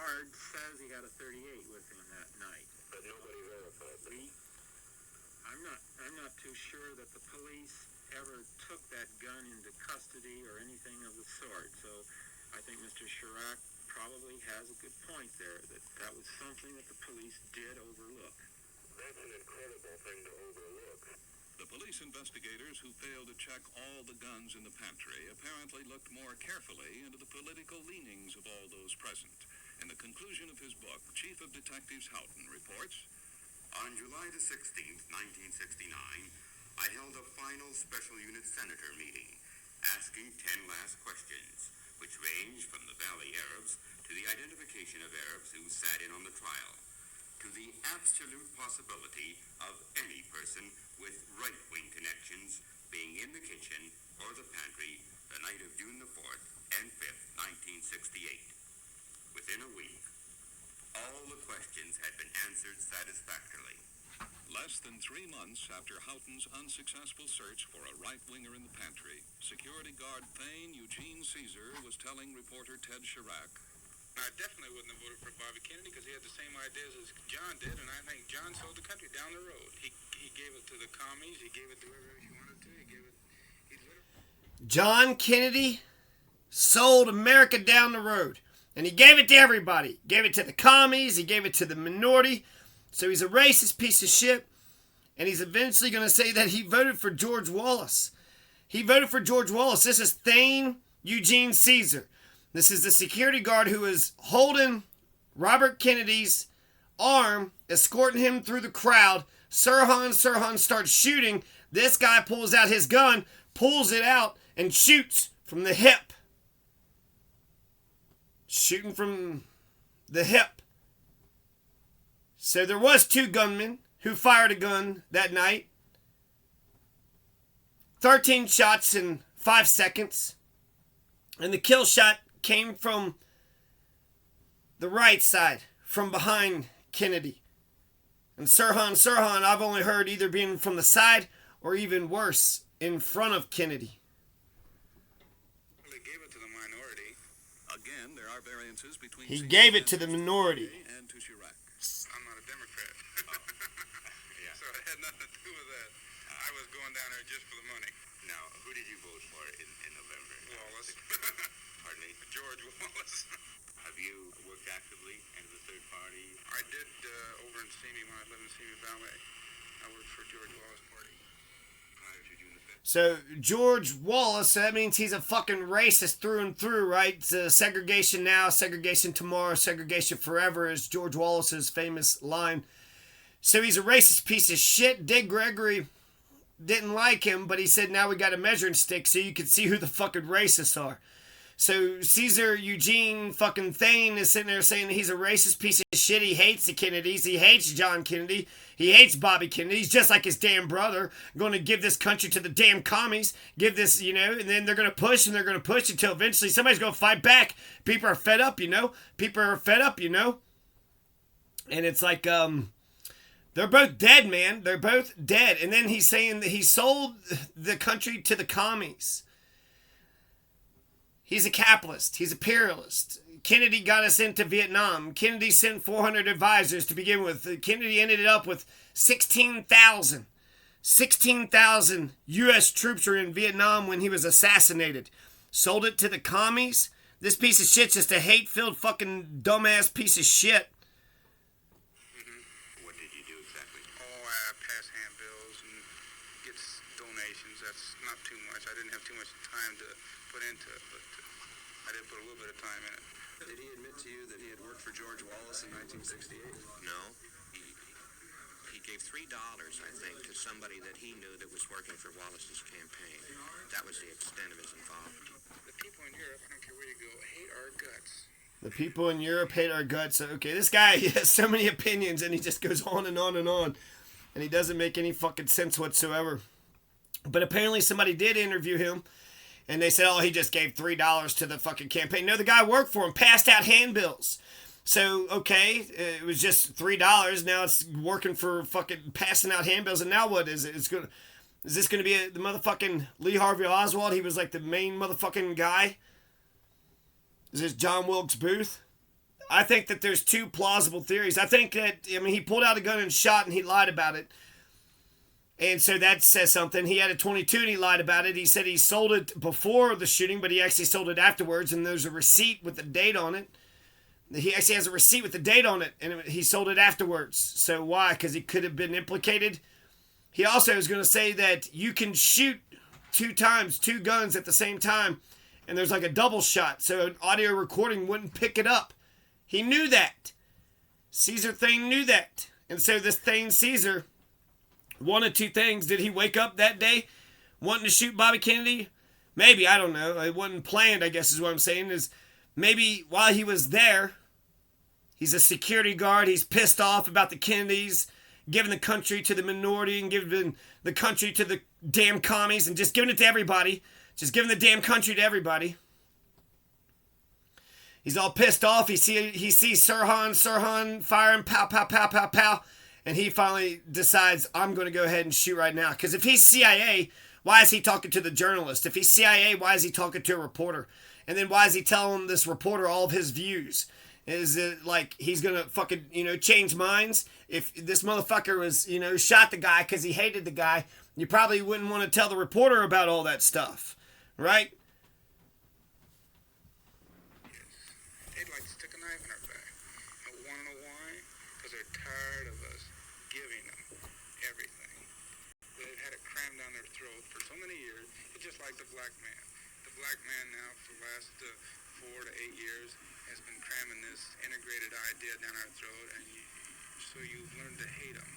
guard says he had a 38 with him that night. But nobody verified that. I'm not too sure that the police ever took that gun into custody or anything of the sort. So I think Mr. Chirac probably has a good point there, that was something that the police did overlook. That's an incredible thing to overlook. The police investigators who failed to check all the guns in the pantry apparently looked more carefully into the political leanings of all those present. In the conclusion of his book, Chief of Detectives Houghton reports, on July the 16th, 1969, I held a final Special Unit Senator meeting, asking 10 last questions, which ranged from the Valley Arabs to the identification of Arabs who sat in on the trial, to the absolute possibility of any person with right-wing connections being in the kitchen or the pantry the night of June the 4th and 5th, 1968. Within a week, all the questions had been answered satisfactorily. less than 3 months after Houghton's unsuccessful search for a right-winger in the pantry, security guard Thane, Eugene Cesar, was telling reporter Ted Chirac, I definitely wouldn't have voted for Bobby Kennedy because he had the same ideas as John did, and I think John sold the country down the road. He gave it to the commies, he gave it to whoever he wanted to, John Kennedy sold America down the road, and he gave it to everybody. He gave it to the commies, he gave it to the minority, so he's a racist piece of shit, and he's eventually going to say that he voted for George Wallace. He voted for George Wallace. This is Thane Eugene Cesar. This is the security guard who is holding Robert Kennedy's arm, escorting him through the crowd. Sirhan starts shooting. This guy pulls out his gun, pulls it out, and shoots from the hip. Shooting from the hip. So there was 2 gunmen who fired a gun that night. 13 shots in 5 seconds. And the kill shot came from the right side, from behind Kennedy. And Sirhan, I've only heard either being from the side or even worse, in front of Kennedy. They gave it to the minority. Again, there are variances between... He gave it to the minority. And to Chirac. I'm not a Democrat. Yeah. So it had nothing to do with that. I was going down there just for the money. Now, who did you vote for in November? Wallace. Pardon me? George Wallace. Have you worked actively into the third party? I did over in Simi when I lived in Simi Valley. I worked for George Wallace Party. Prior to June the 5th. So George Wallace, that means he's a fucking racist through and through, right? Segregation now, segregation tomorrow, segregation forever is George Wallace's famous line. So he's a racist piece of shit. Dick Gregory didn't like him, but he said now we got a measuring stick so you can see who the fucking racists are. So Cesar Eugene fucking Thane is sitting there saying he's a racist piece of shit. He hates the Kennedys. He hates John Kennedy. He hates Bobby Kennedy. He's just like his damn brother. Going to give this country to the damn commies. Give this, and then they're going to push and they're going to push until eventually somebody's going to fight back. People are fed up, People are fed up, And it's like, they're both dead, man. They're both dead. And then he's saying that he sold the country to the commies. He's a capitalist. He's a imperialist. Kennedy got us into Vietnam. Kennedy sent 400 advisors to begin with. Kennedy ended up with 16,000. 16,000 U.S. troops were in Vietnam when he was assassinated. Sold it to the commies. This piece of shit's just a hate-filled fucking dumbass piece of shit. What did you do exactly? Oh, I pass handbills and get donations. That's not too much. I didn't have too much time to put into it, but I did put a little bit of time in it. Did he admit to you that he had worked for George Wallace in 1968? No. He gave $3, I think, to somebody that he knew that was working for Wallace's campaign. That was the extent of his involvement. The people in Europe, I don't care where you go, hate our guts. The people in Europe hate our guts. Okay, this guy has so many opinions and he just goes on and on and on. And he doesn't make any fucking sense whatsoever. But apparently somebody did interview him. And they said, oh, he just gave $3 to the fucking campaign. No, the guy worked for him, passed out handbills. So, okay, it was just $3. Now it's working for fucking passing out handbills. And now what is it? Is this going to be the motherfucking Lee Harvey Oswald? He was like the main motherfucking guy. Is this John Wilkes Booth? I think that there's two plausible theories. I think that, he pulled out a gun and shot and he lied about it. And so that says something. He had a 22 and he lied about it. He said he sold it before the shooting, but he actually sold it afterwards. And there's a receipt with the date on it. He actually has a receipt with the date on it, and he sold it afterwards. So why? Because he could have been implicated. He also is going to say that you can shoot 2 guns at the same time, and there's like a double shot, so an audio recording wouldn't pick it up. He knew that. Cesar Thane knew that. And so this Thane Cesar, one of 2 things. Did he wake up that day wanting to shoot Bobby Kennedy? Maybe, I don't know. It wasn't planned, I guess is what I'm saying. Is maybe while he was there, he's a security guard. He's pissed off about the Kennedys, giving the country to the minority and giving the country to the damn commies and just giving it to everybody. Just giving the damn country to everybody. He's all pissed off. He sees Sirhan firing, pow, pow, pow, pow, pow. And he finally decides, I'm going to go ahead and shoot right now. Because if he's CIA, why is he talking to the journalist? If he's CIA, why is he talking to a reporter? And then why is he telling this reporter all of his views? Is it like he's going to fucking, change minds? If this motherfucker was, shot the guy because he hated the guy, you probably wouldn't want to tell the reporter about all that stuff. Right? They'd like to stick a knife in our back. I want to know why? Because they're tired of us giving them everything. They've had it crammed down their throat for so many years. It's just like the black man. The black man now for the last 4 to 8 years has been cramming this integrated idea down our throat, and so you've learned to hate them.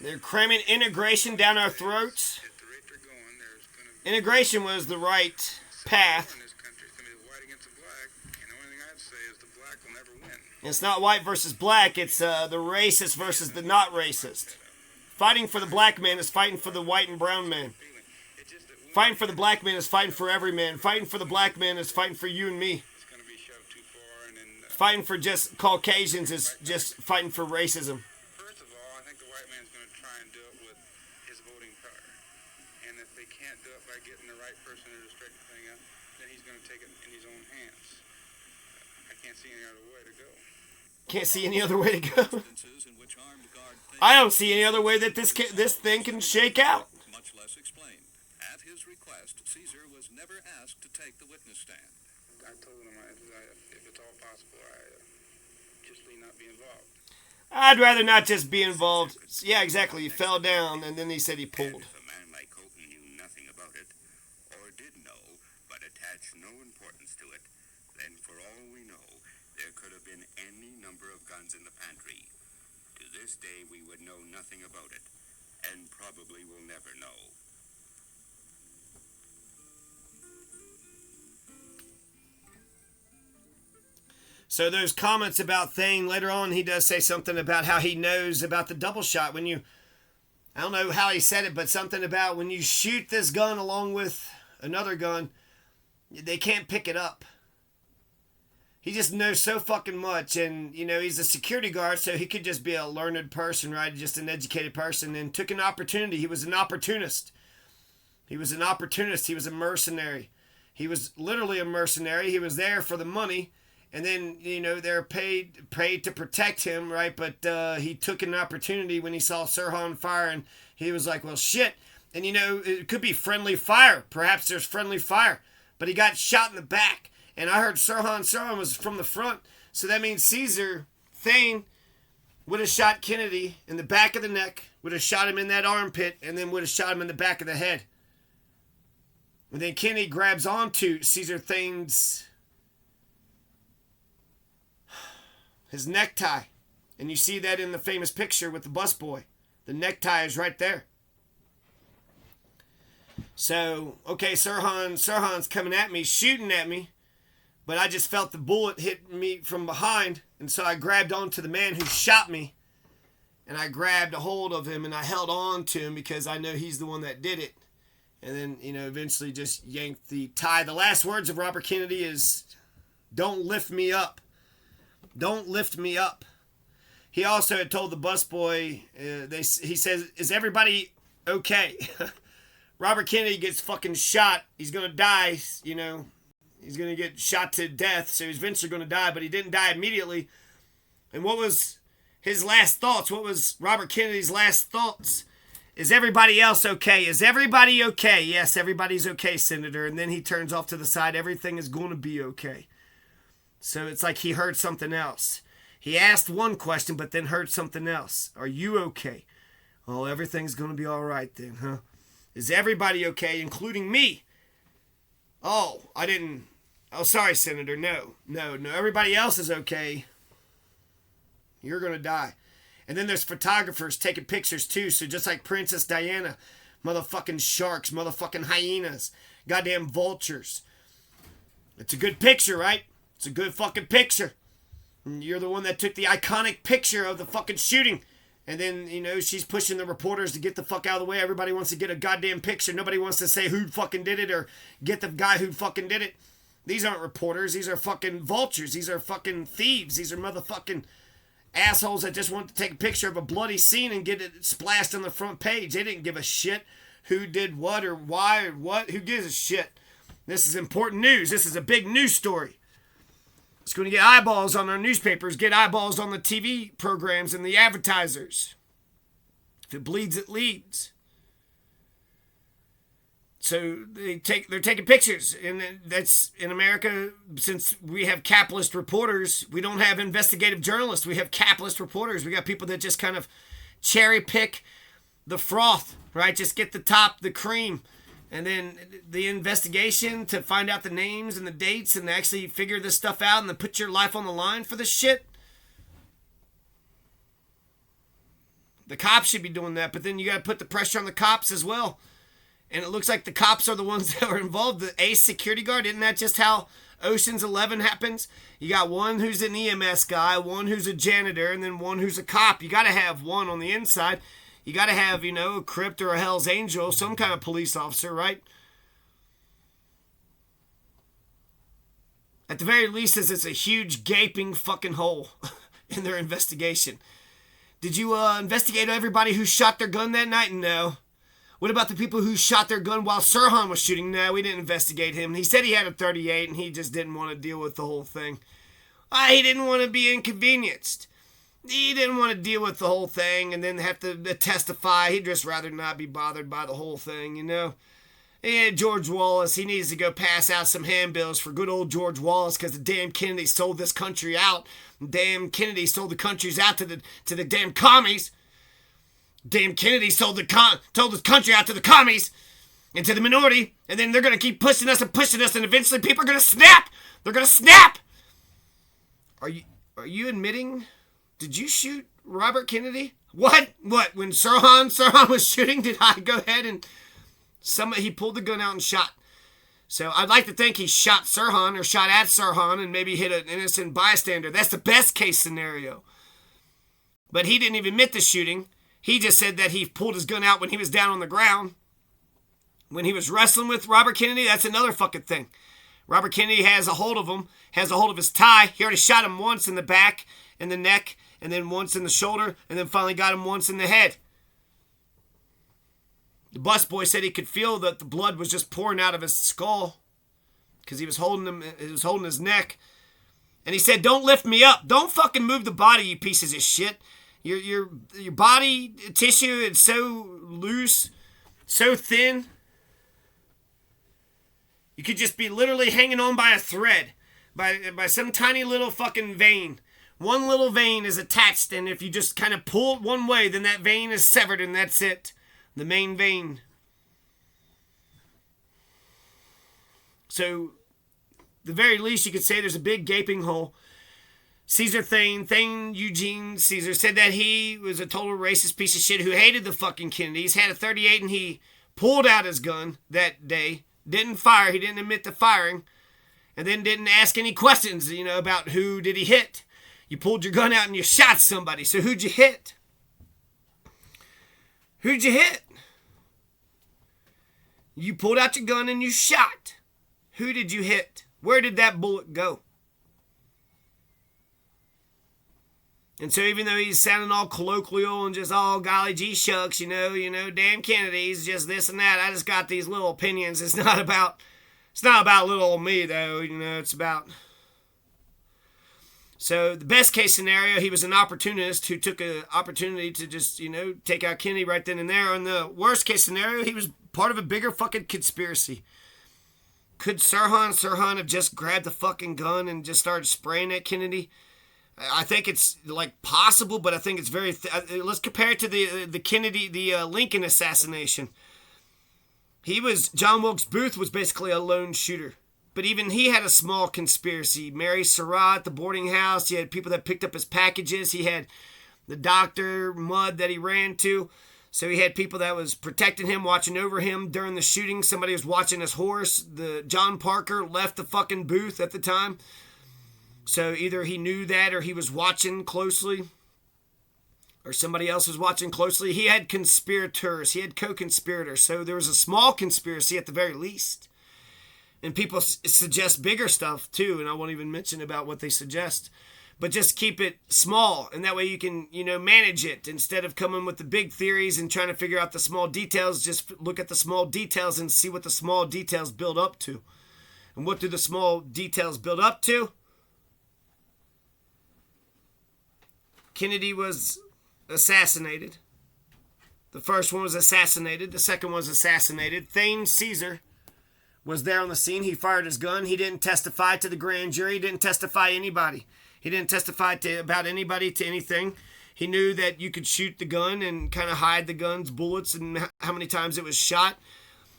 They're cramming integration down our throats. At the rate they're going, there's going to be Integration was the right path. in this country. It's going to be the white against the black, and the only thing I'd say is the black will never win. It's not white versus black. It's the racist versus the not racist. Fighting for the black man is fighting for the white and brown man. Fighting for the black man is fighting for every man. Fighting for the black man is fighting for you and me. It's going to be shoved too far, and then Fighting for just Caucasians is just fighting for racism. first of all, I think the white man's going to try and do it with his voting power. And if they can't do it by getting the right person to straighten the thing out, then he's going to take it in his own hands. I can't see any other way to go. Can't see any other way to go. Instances in which armed guard I don't see any other way that this thing can shake out. much less explained. At his request, Cesar was never asked to take the witness stand. I told him if it's all possible, just not be involved. I'd rather not just be involved. Yeah, exactly. He fell down, and then he said he And pulled. if a man like Houghton knew nothing about it, or did know, but attached no importance to it, then for all we know, there could have been any number of guns in the pantry. To this day, we would know nothing about it, and probably will never know. So those comments about Thane, later on he does say something about how he knows about the double shot. When you, I don't know how he said it, but something about when you shoot this gun along with another gun, they can't pick it up. He just knows so fucking much, and he's a security guard, so he could just be a learned person, right? Just an educated person, and took an opportunity. He was an opportunist. He was an opportunist. He was a mercenary. He was literally a mercenary. He was there for the money. And then, they're paid to protect him, right? But he took an opportunity when he saw Sirhan fire, and he was like, well, shit. And, it could be friendly fire. Perhaps there's friendly fire. But he got shot in the back. And I heard Sirhan was from the front. So that means Cesar Thane would have shot Kennedy in the back of the neck, would have shot him in that armpit, and then would have shot him in the back of the head. And then Kennedy grabs onto Cesar Thane's his necktie. And you see that in the famous picture with the busboy. The necktie is right there. So, okay, Sirhan's coming at me, shooting at me. But I just felt the bullet hit me from behind. And so I grabbed onto the man who shot me. And I grabbed a hold of him and I held on to him because I know he's the one that did it. And then, eventually just yanked the tie. The last words of Robert Kennedy is, "Don't lift me up. Don't lift me up." He also had told the busboy, he says, "Is everybody okay?" Robert Kennedy gets fucking shot. He's going to die, He's going to get shot to death, so he's eventually going to die, but he didn't die immediately. And what was his last thoughts? What was Robert Kennedy's last thoughts? Is everybody else okay? Is everybody okay? Yes, everybody's okay, Senator. And then he turns off to the side. Everything is going to be okay. So it's like he heard something else. He asked one question, but then heard something else. Are you okay? Oh, everything's going to be all right then, huh? Is everybody okay, including me? Oh, I didn't... Oh, sorry, Senator. No. Everybody else is okay. You're going to die. And then there's photographers taking pictures, too. So just like Princess Diana, motherfucking sharks, motherfucking hyenas, goddamn vultures. It's a good picture, right? It's a good fucking picture. And you're the one that took the iconic picture of the fucking shooting. And then, she's pushing the reporters to get the fuck out of the way. Everybody wants to get a goddamn picture. Nobody wants to say who fucking did it or get the guy who fucking did it. These aren't reporters. These are fucking vultures. These are fucking thieves. These are motherfucking assholes that just want to take a picture of a bloody scene and get it splashed on the front page. They didn't give a shit who did what or why or what. Who gives a shit? This is important news. This is a big news story. It's going to get eyeballs on our newspapers, get eyeballs on the TV programs and the advertisers. If it bleeds, it leads. So they're taking pictures, and that's in America. Since we have capitalist reporters, we don't have investigative journalists. We have capitalist reporters. We got people that just kind of cherry pick the froth, right? Just get the top, the cream, and then the investigation to find out the names and the dates and actually figure this stuff out and then put your life on the line for this shit. The cops should be doing that, but then you got to put the pressure on the cops as well. And it looks like the cops are the ones that are involved. The ace security guard, isn't that just how Ocean's 11 happens? You got one who's an EMS guy, one who's a janitor, and then one who's a cop. You got to have one on the inside. You got to have, a Crypt or a Hell's Angel, some kind of police officer, right? At the very least, it's a huge gaping fucking hole in their investigation. Did you investigate everybody who shot their gun that night? No. What about the people who shot their gun while Sirhan was shooting? No, we didn't investigate him. He said he had a .38 and he just didn't want to deal with the whole thing. He didn't want to be inconvenienced. He didn't want to deal with the whole thing and then have to testify. He'd just rather not be bothered by the whole thing, Yeah, George Wallace, he needs to go pass out some handbills for good old George Wallace because the damn Kennedy sold this country out. Damn Kennedy sold the countries out to the damn commies. Damn Kennedy told the country out to the commies and to the minority, and then they're going to keep pushing us, and eventually people are going to snap. They're going to snap. Are you admitting? Did you shoot Robert Kennedy? What? When Sirhan was shooting, did I go ahead and he pulled the gun out and shot? So I'd like to think he shot Sirhan or shot at Sirhan and maybe hit an innocent bystander. That's the best case scenario. But he didn't even admit the shooting. He just said that he pulled his gun out when he was down on the ground. When he was wrestling with Robert Kennedy, that's another fucking thing. Robert Kennedy has a hold of him, has a hold of his tie. He already shot him once in the back, in the neck, and then once in the shoulder, and then finally got him once in the head. The busboy said he could feel that the blood was just pouring out of his skull because he was holding his neck. And he said, "Don't lift me up. Don't fucking move the body, you pieces of shit. Your body tissue is so loose, so thin. You could just be literally hanging on by a thread, by some tiny little fucking vein. One little vein is attached, and if you just kind of pull it one way, then that vein is severed, and that's it. The main vein." So, the very least, you could say there's a big gaping hole. Cesar Thane Eugene Cesar said that he was a total racist piece of shit who hated the fucking Kennedys, had a .38, and he pulled out his gun that day, didn't fire, he didn't admit to firing, and then didn't ask any questions, about who did he hit. You pulled your gun out and you shot somebody, so who'd you hit? Who'd you hit? You pulled out your gun and you shot. Who did you hit? Where did that bullet go? And so even though he's sounding all colloquial and just all golly gee shucks, damn Kennedy's just this and that. I just got these little opinions. It's not about It's not about little old me, though. It's about... So the best case scenario, he was an opportunist who took an opportunity to just, take out Kennedy right then and there. And the worst case scenario, he was part of a bigger fucking conspiracy. Could Sirhan have just grabbed the fucking gun and just started spraying at Kennedy? I think it's possible, but I think it's very... let's compare it to the Kennedy, the Lincoln assassination. John Wilkes Booth was basically a lone shooter. But even he had a small conspiracy. Mary Surratt at the boarding house. He had people that picked up his packages. He had the doctor, Mudd, that he ran to. So he had people that was protecting him, watching over him during the shooting. Somebody was watching his horse. The John Parker left the fucking booth at the time. So either he knew that or he was watching closely. Or somebody else was watching closely. He had conspirators. He had co-conspirators. So there was a small conspiracy at the very least. And people suggest bigger stuff too, and I won't even mention about what they suggest. But just keep it small, and that way you can, manage it. Instead of coming with the big theories and trying to figure out the small details, just look at the small details and see what the small details build up to. And what do the small details build up to? Kennedy was assassinated. The first one was assassinated. The second one was assassinated. Thane, Cesar, was there on the scene. He fired his gun. He didn't testify to the grand jury. He didn't testify anybody. He didn't testify about anybody to anything. He knew that you could shoot the gun and kind of hide the gun's bullets and how many times it was shot.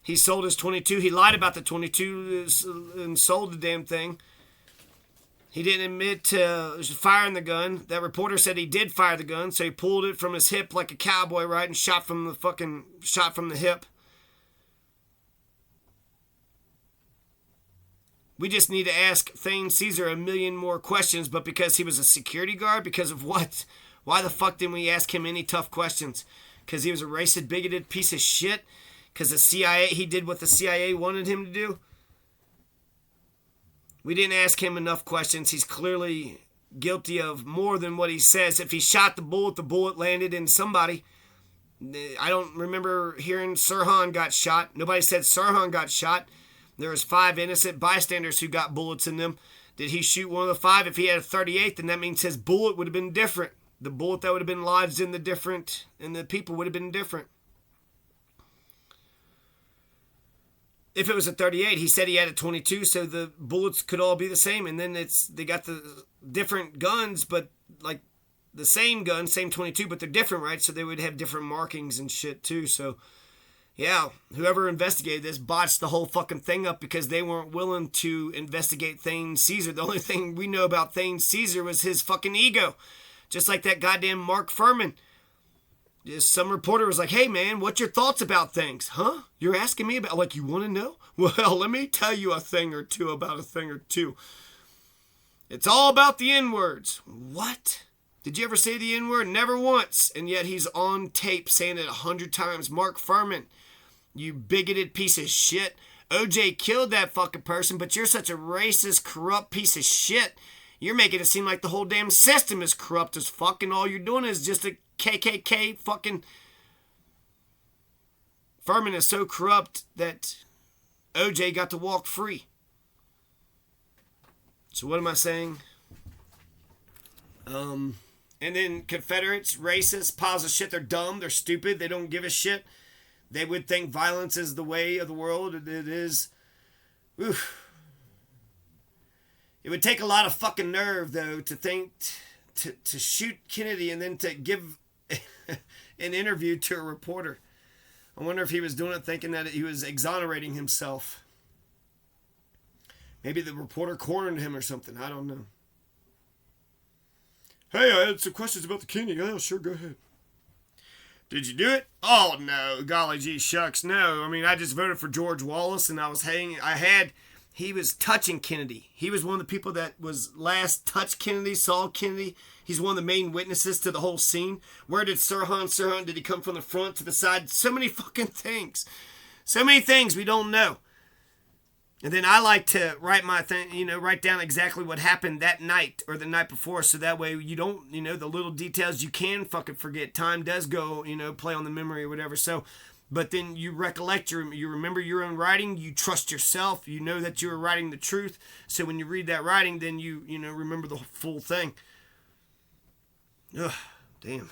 He sold his .22. He lied about the .22 and sold the damn thing. He didn't admit to firing the gun. That reporter said he did fire the gun, so he pulled it from his hip like a cowboy, right, and shot from the hip. We just need to ask Thane Cesar a million more questions, but because he was a security guard, because of what? Why the fuck didn't we ask him any tough questions? Because he was a racist, bigoted piece of shit? Because he did what the CIA wanted him to do? We didn't ask him enough questions. He's clearly guilty of more than what he says. If he shot the bullet landed in somebody. I don't remember hearing Sirhan got shot. Nobody said Sirhan got shot. There was 5 innocent bystanders who got bullets in them. Did he shoot one of the 5? If he had a .38, then that means his bullet would have been different. The bullet that would have been lodged in the people would have been different. If it was a .38, he said he had a .22, so the bullets could all be the same. And then they got the different guns, but like the same gun, same .22, but they're different, right? So they would have different markings and shit too. So yeah, whoever investigated this botched the whole fucking thing up because they weren't willing to investigate Thane Cesar. The only thing we know about Thane Cesar was his fucking ego. Just like that goddamn Mark Furman. Just some reporter was like, hey man, what's your thoughts about things? Huh? You're asking me about, you want to know? Well, let me tell you a thing or two about a thing or two. It's all about the N-words. What? Did you ever say the N-word? Never once. And yet he's on tape saying it 100 times. Mark Furman. You bigoted piece of shit. OJ killed that fucking person, but you're such a racist, corrupt piece of shit. You're making it seem like the whole damn system is corrupt as fuck, and all you're doing is just a KKK fucking... Furman is so corrupt that OJ got to walk free. So what am I saying? And then Confederates, racists, piles of shit. They're dumb. They're stupid. They don't give a shit. They would think violence is the way of the world. It is. Oof. It would take a lot of fucking nerve, though, to think to shoot Kennedy and then to give an interview to a reporter. I wonder if he was doing it thinking that he was exonerating himself. Maybe the reporter cornered him or something. I don't know. Hey, I had some questions about the Kennedy. Oh, sure, go ahead. Did you do it? Oh, no. Golly gee shucks, no. I mean, I just voted for George Wallace, and he was touching Kennedy. He was one of the people that was last touched Kennedy, saw Kennedy. He's one of the main witnesses to the whole scene. Where did Sirhan, did he come from the front to the side? So many fucking things. So many things we don't know. And then I like to write down exactly what happened that night or the night before, so that way you don't, the little details you can fucking forget. Time does go, play on the memory or whatever. So But then you recollect, you remember your own writing, you trust yourself, you know that you are writing the truth. So when you read that writing, then you remember the full thing. Ugh, damn.